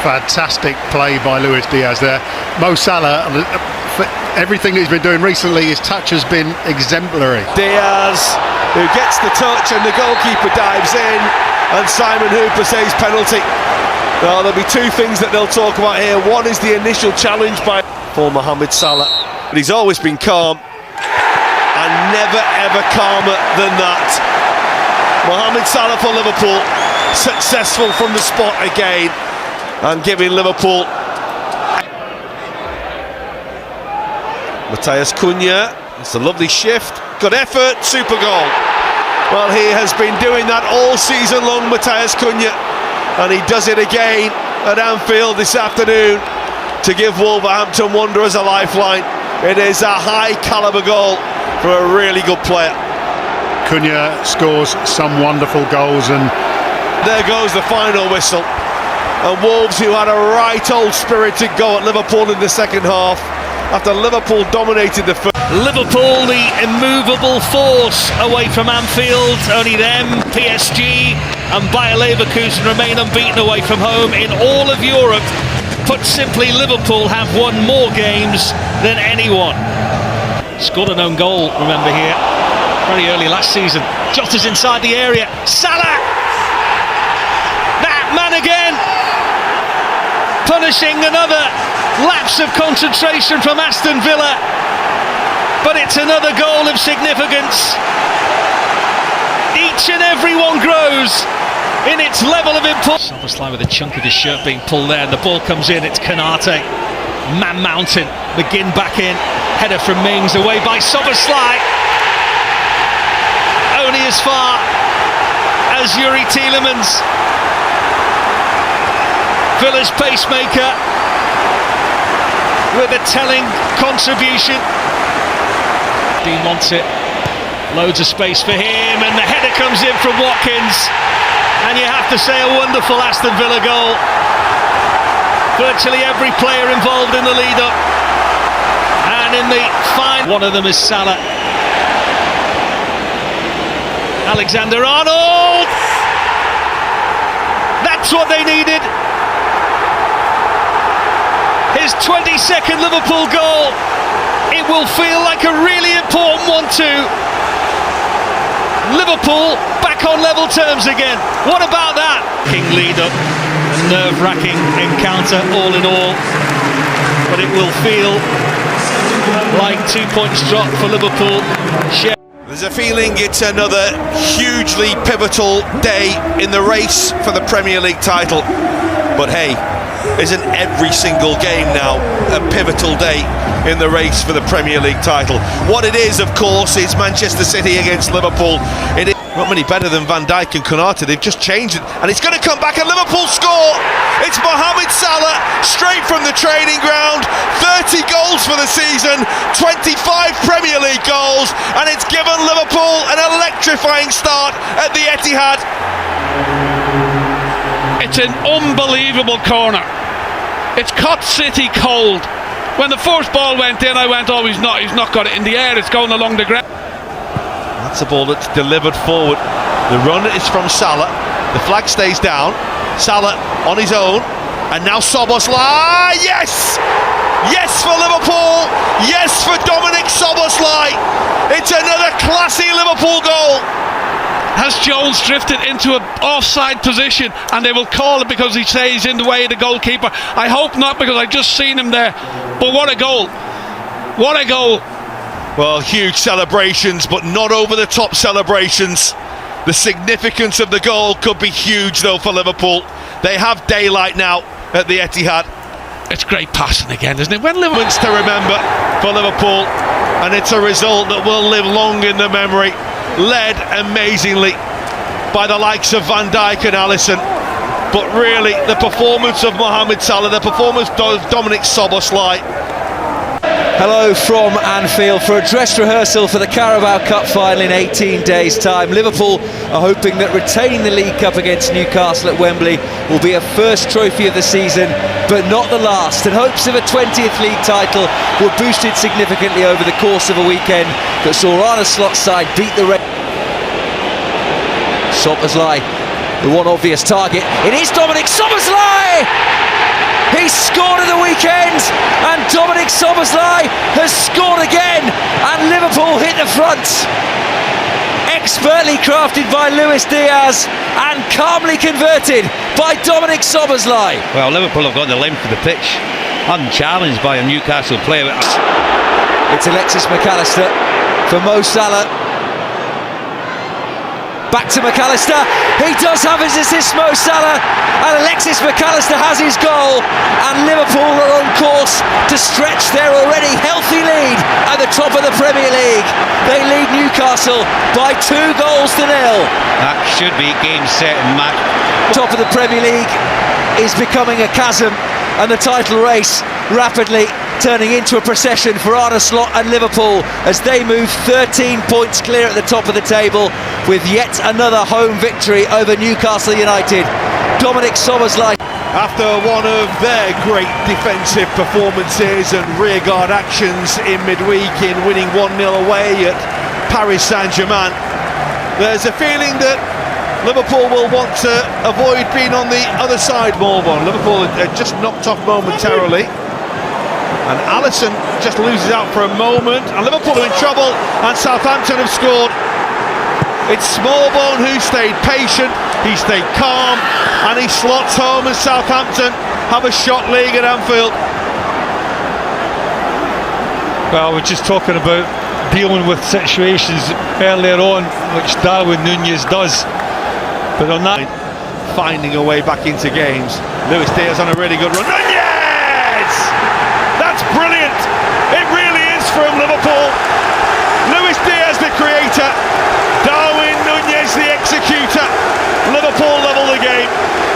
Fantastic play by Luis Diaz there. Mo Salah, for everything that he's been doing recently, his touch has been exemplary. Diaz, who gets the touch, and the goalkeeper dives in, and Simon Hooper says penalty. Well, there'll be 2 things that they'll talk about here. One is the initial challenge for Mohamed Salah, but he's always been calm, and never ever calmer than that. Mohamed Salah for Liverpool, successful from the spot again, and giving Liverpool Matheus Cunha, it's a lovely shift, good effort, super goal. Well, he has been doing that all season long, Matheus Cunha, and he does it again at Anfield this afternoon to give Wolverhampton Wanderers a lifeline. It is a high calibre goal for a really good player. Cunha scores some wonderful goals, and there goes the final whistle. And Wolves, who had a right old spirited go at Liverpool in the second half, after Liverpool dominated the first. Liverpool, the immovable force away from Anfield. Only them, PSG and Bayer Leverkusen remain unbeaten away from home in all of Europe. Put simply, Liverpool have won more games than anyone. Scored an own goal, remember, here very early last season. Jota's inside the area. Salah! That man again! Punishing another lapse of concentration from Aston Villa. But it's another goal of significance. Each and every one grows in its level of importance. Soboslai with a chunk of his shirt being pulled there, and the ball comes in. It's Konate, man mountain, McGinn back in, header from Mings, away by Soboslai. Only as far as Yuri Tielemans. Villa's pacemaker with a telling contribution. Dean wants it, loads of space for him, and the header comes in from Watkins, and you have to say a wonderful Aston Villa goal. Virtually every player involved in the lead up, and in the final, one of them is Salah. Alexander-Arnold, that's what they needed. His 22nd Liverpool goal. It will feel like a really important one too. Liverpool back on level terms again. What about that? King lead up, a nerve-wracking encounter all in all. But it will feel like 2 points drop for Liverpool. There's a feeling it's another hugely pivotal day in the race for the Premier League title. But hey, isn't every single game now a pivotal day in the race for the Premier League title? What it is, of course, is Manchester City against Liverpool. It is not many better than Van Dijk and Konate. They've just changed it, and it's going to come back, and Liverpool score. It's Mohamed Salah, straight from the training ground. 30 goals for the season, 25 Premier League goals, and it's given Liverpool an electrifying start at the Etihad. It's an unbelievable corner. It's caught City cold. When the first ball went in, I went, oh, he's not got it in the air, it's going along the ground. That's a ball that's delivered forward. The run is from Salah. The flag stays down. Salah on his own. And now Soboslai. Yes! Yes for Liverpool. Yes for Dominic Soboslai. It's another classy Liverpool goal. Has Jones drifted into an offside position, and they will call it because he says he's in the way of the goalkeeper? I hope not, because I've just seen him there. But what a goal. What a goal. Well, huge celebrations, but not over the top celebrations. The significance of the goal could be huge though for Liverpool. They have daylight now at the Etihad. It's great passing again, isn't it? When Liverpool to remember for Liverpool, and it's a result that will live long in the memory. Led amazingly by the likes of Van Dijk and Alisson, but really the performance of Mohamed Salah, the performance of Dominic Soboslai. Hello from Anfield for a dress rehearsal for the Carabao Cup final in 18 days' time. Liverpool are hoping that retaining the League Cup against Newcastle at Wembley will be a first trophy of the season, but not the last, and hopes of a 20th league title were boosted significantly over the course of a weekend that saw Arne Slot's side beat the Soboslai, the one obvious target. It is Dominic Soboslai! He scored at the weekend, and Dominic Soboslai has scored again, and Liverpool hit the front. Expertly crafted by Luis Diaz and calmly converted by Dominic Soboslai. Well, Liverpool have got the length of the pitch, unchallenged by a Newcastle player. It's Alexis McAllister for Mo Salah. Back to McAllister. He does have his assist, Mo Salah, and Alexis McAllister has his goal, and Liverpool are on course to stretch their already healthy lead at the top of the Premier League. They lead Newcastle by 2 goals to 0. That should be game, set and match. Top of the Premier League is becoming a chasm, and the title race rapidly turning into a procession for Arne Slot and Liverpool as they move 13 points clear at the top of the table with yet another home victory over Newcastle United. Dominic Szoboszlai. After one of their great defensive performances and rearguard actions in midweek in winning 1-0 away at Paris Saint-Germain, there's a feeling that Liverpool will want to avoid being on the other side. Morvan. Liverpool are just knocked off momentarily, and Alisson just loses out for a moment, and Liverpool are in trouble, and Southampton have scored. It's Smallbone who stayed patient, he stayed calm, and he slots home, and Southampton have a shot league at Anfield. Well, we're just talking about dealing with situations earlier on, which Darwin Núñez does. But on that, finding a way back into games. Luis Diaz on a really good run. Núñez! That's brilliant! It really is from Liverpool. Luis Diaz, the creator. Darwin Núñez, the executor. Liverpool level the game.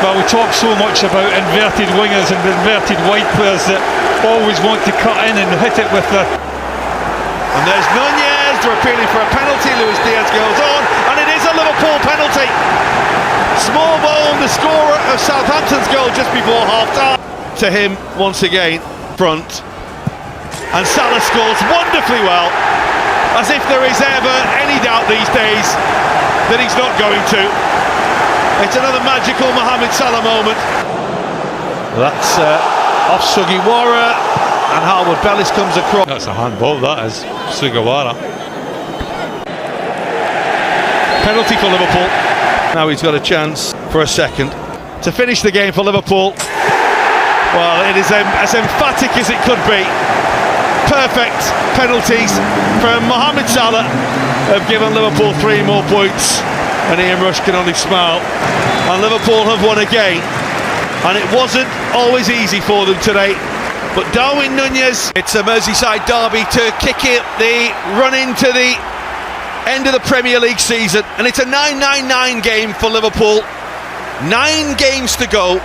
well, we talk so much about inverted wingers and inverted wide players that always want to cut in and hit it with the... And there's Núñez, they're appealing for a penalty. Luis Diaz goes on, and it is a Liverpool penalty. Smallbone, the scorer of Southampton's goal just before half-time. To him once again, front. And Salah scores wonderfully well, as if there is ever any doubt these days that he's not going to. It's another magical Mohamed Salah moment. That's off Sugawara, and Harwood Bellis comes across. That's a handball, that is, Sugawara. Penalty for Liverpool. Now he's got a chance for a second to finish the game for Liverpool. Well, it is as emphatic as it could be. Perfect penalties from Mohamed Salah have given Liverpool 3 more points, and Ian Rush can only smile. And Liverpool have won again, and it wasn't always easy for them today. But Darwin Núñez, it's a Merseyside derby to kick it, the run into the end of the Premier League season, and it's a 9-9-9 game for Liverpool. 9 games to go,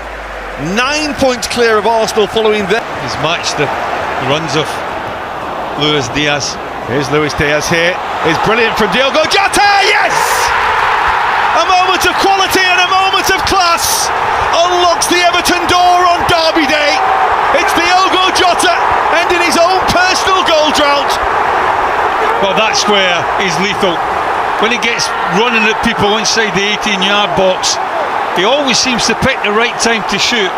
9 points clear of Arsenal following that. He's matched the runs of Luis Diaz. Here's Luis Diaz here. It's brilliant from Diogo Jota, yes! A moment of quality and a moment of class unlocks the Everton door on Derby Day. It's Diogo Jota ending his own personal goal drought. Well, that square is lethal. When he gets running at people inside the 18-yard box, he always seems to pick the right time to shoot.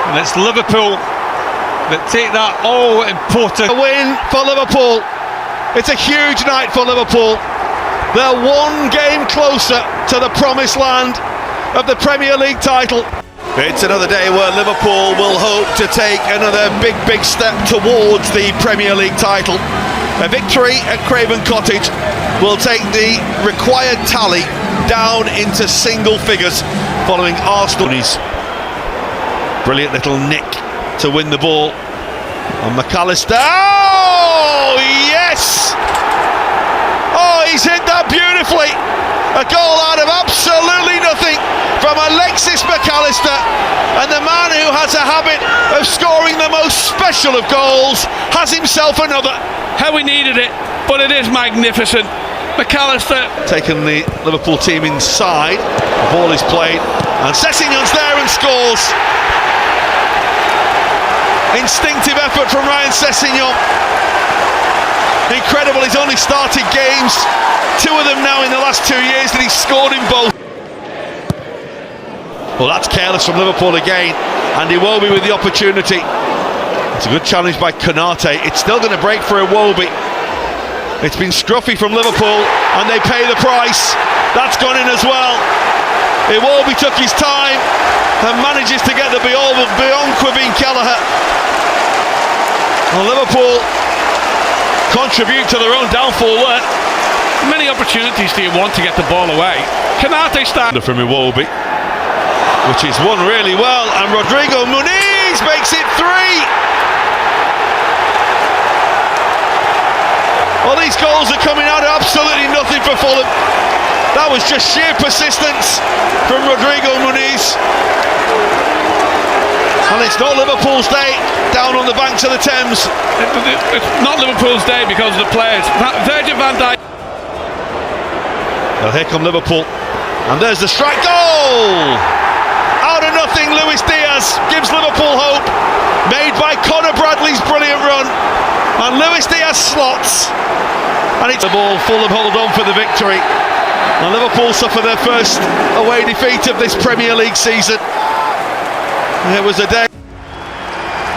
And it's Liverpool that take that all important. A win for Liverpool. It's a huge night for Liverpool. They're 1 game closer to the promised land of the Premier League title. It's another day where Liverpool will hope to take another big step towards the Premier League title. A victory at Craven Cottage will take the required tally down into single figures following Arsenal's brilliant little nick to win the ball. And McAllister, oh yes! Oh, he's hit that beautifully. A goal out of absolutely nothing from Alexis McAllister, and the man who has a habit of scoring the most special of goals has himself another. How we needed it, but it is magnificent. McAllister taking the Liverpool team inside. The ball is played, and Sessegnon's there and scores. Instinctive effort from Ryan Sessegnon. Incredible, he's only started games, 2 of them now in the last 2 years, and he's scored in both. Well, that's careless from Liverpool again, and Iwobi with the opportunity. It's a good challenge by Konate. It's still going to break for Iwobi. It's been scruffy from Liverpool, and they pay the price. That's gone in as well. Iwobi took his time and manages to get the beyond Quivin Kelleher. Well, Liverpool contribute to their own downfall there. How many opportunities do you want to get the ball away? Canate stand from Iwobi, which is won really well, and Rodrigo Muniz makes it 3. Well, these goals are coming out of absolutely nothing for Fulham. That was just sheer persistence from Rodrigo Muniz. And it's not Liverpool's day down on the banks of the Thames. It's not Liverpool's day because of the players. Virgil van Dijk. Well, here come Liverpool, and there's the strike goal! Out of nothing, Luis Diaz gives Liverpool hope, made by Conor Bradley's brilliant run, and Luis Diaz slots, and it's the ball. Fulham hold on for the victory, and Liverpool suffer their first away defeat of this Premier League season. It was a day.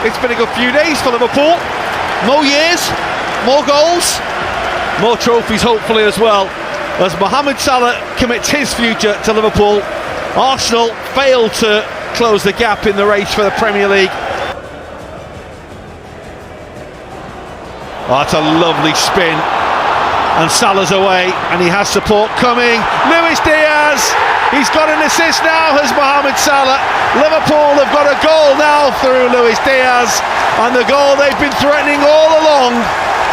It's been a good few days for Liverpool. More years, more goals, more trophies hopefully as well, as Mohamed Salah commits his future to Liverpool. Arsenal failed to close the gap in the race for the Premier League. Oh, that's a lovely spin, and Salah's away, and he has support coming. Luis Diaz, he's got an assist now, has Mohamed Salah. Liverpool have got a goal now through Luis Diaz, and the goal they've been threatening all along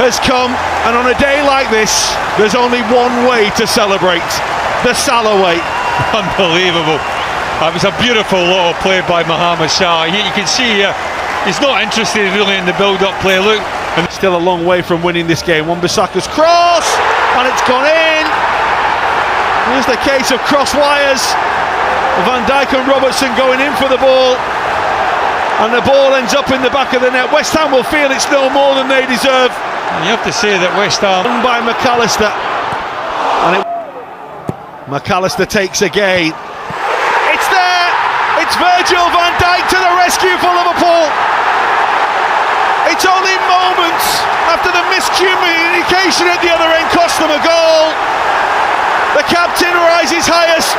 has come. And on a day like this, there's only one way to celebrate: the Salah way. Unbelievable. That was a beautiful little play by Mohamed Salah. You can see here, he's not interested really in the build-up play. Look, and still a long way from winning this game. Wan-Bissaka's cross, and it's gone in. Here's the case of cross wires. Van Dijk and Robertson going in for the ball, and the ball ends up in the back of the net. West Ham will feel it's no more than they deserve. And you have to say that West Ham by McAllister, and McAllister takes again. It's there. It's Virgil van Dijk to the rescue for Liverpool. It's only moments after the miscommunication at the other end cost them a goal. The captain rises highest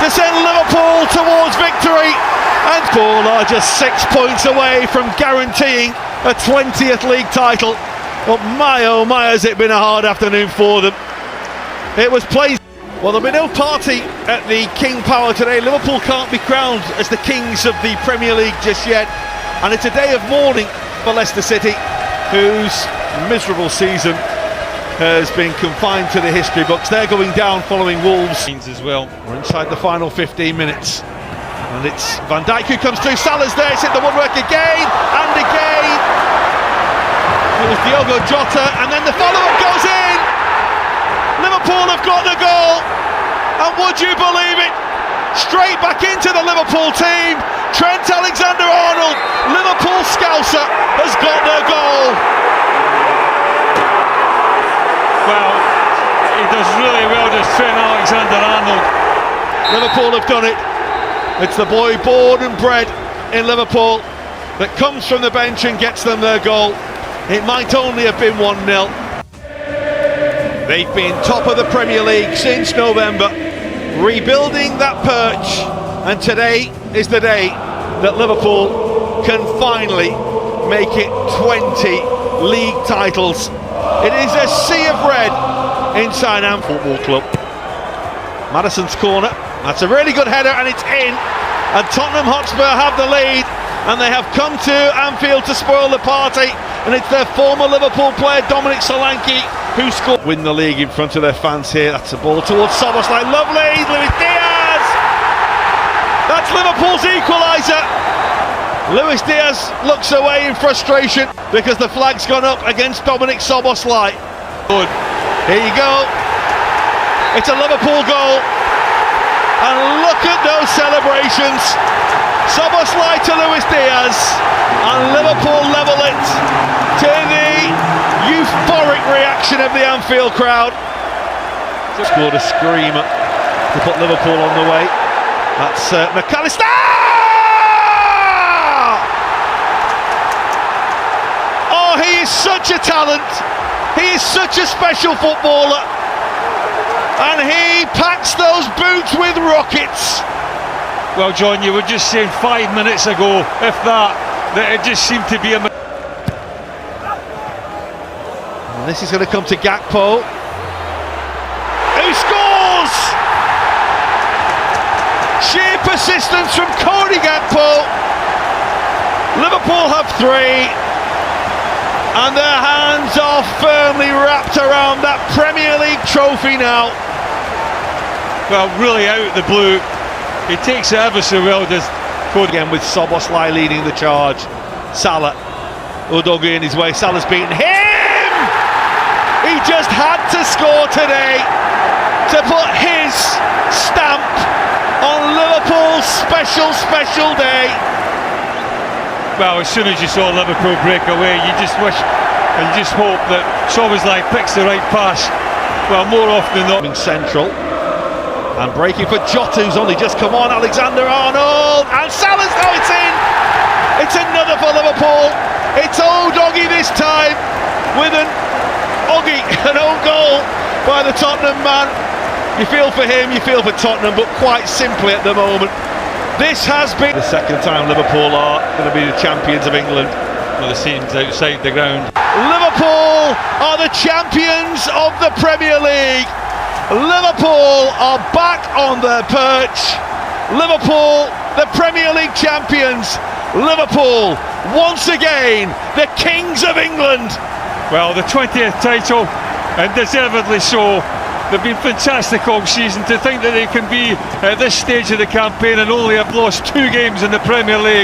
to send Liverpool towards victory, and Liverpool are just 6 points away from guaranteeing a 20th league title. But my oh my, has it been a hard afternoon for them. It was played. Well, there'll be no party at the King Power today. Liverpool can't be crowned as the kings of the Premier League just yet, and it's a day of mourning for Leicester City, whose miserable season has been confined to the history books. They're going down following Wolves as well. We're inside the final 15 minutes, and it's Van Dijk who comes through. Salah's there, it's hit the woodwork again and again. It was Diogo Jota, and then the follow-up goes in. Liverpool have got the goal, and would you believe it, straight back into the Liverpool team. Trent Alexander-Arnold, Liverpool Scouser, has got their goal. Well, he does really well, does Trent Alexander-Arnold. Liverpool have done it. It's the boy born and bred in Liverpool that comes from the bench and gets them their goal. It might only have been 1-0. They've been top of the Premier League since November, rebuilding that perch, and today is the day that Liverpool can finally make it 20 league titles. It is a sea of red inside Anfield Football Club. Maddison's corner, that's a really good header, and it's in, and Tottenham Hotspur have the lead, and they have come to Anfield to spoil the party, and it's their former Liverpool player Dominic Solanke who scored. Win the league in front of their fans here. That's a ball towards Szoboszlai, lovely, Luis Diaz! That's Liverpool's equaliser. Luis Diaz looks away in frustration because the flag's gone up against Dominic Szoboszlai. Good. Here you go. It's a Liverpool goal. And look at those celebrations. Szoboszlai to Luis Diaz, and Liverpool level it to the euphoric reaction of the Anfield crowd. Scored a screamer to put Liverpool on the way. That's McAllister! Oh, he is such a talent. He is such a special footballer. And he packs those boots with rockets. Well, John, you were just saying 5 minutes ago, if that it just seemed to be a... And this is going to come to Gakpo. assistance from Cody Gakpo. Liverpool have 3, and their hands are firmly wrapped around that Premier League trophy now. Well, really out of the blue, he takes it ever so well, does Cody. Again with Szoboszlai leading the charge. Salah, Udogie in his way. Salah's beaten him. He just had to score today to put his stamp on Liverpool's special day. Well, as soon as you saw Liverpool break away, you just wish and you just hope that Szoboszlai picks the right pass. Well, more often than not. Central and breaking for Jota, who's only just come on. Alexander-Arnold and Salah's. Oh, it's in. It's another for Liverpool. It's Udogie this time with an own goal by the Tottenham man. You feel for him, you feel for Tottenham, but quite simply at the moment, this has been the second time Liverpool are going to be the champions of England. Well, the scenes outside the ground. Liverpool are the champions of the Premier League. Liverpool are back on their perch. Liverpool, the Premier League champions. Liverpool, once again, the kings of England. Well, the 20th title, and deservedly so. They've been fantastic all season. To think that they can be at this stage of the campaign and only have lost 2 games in the Premier League.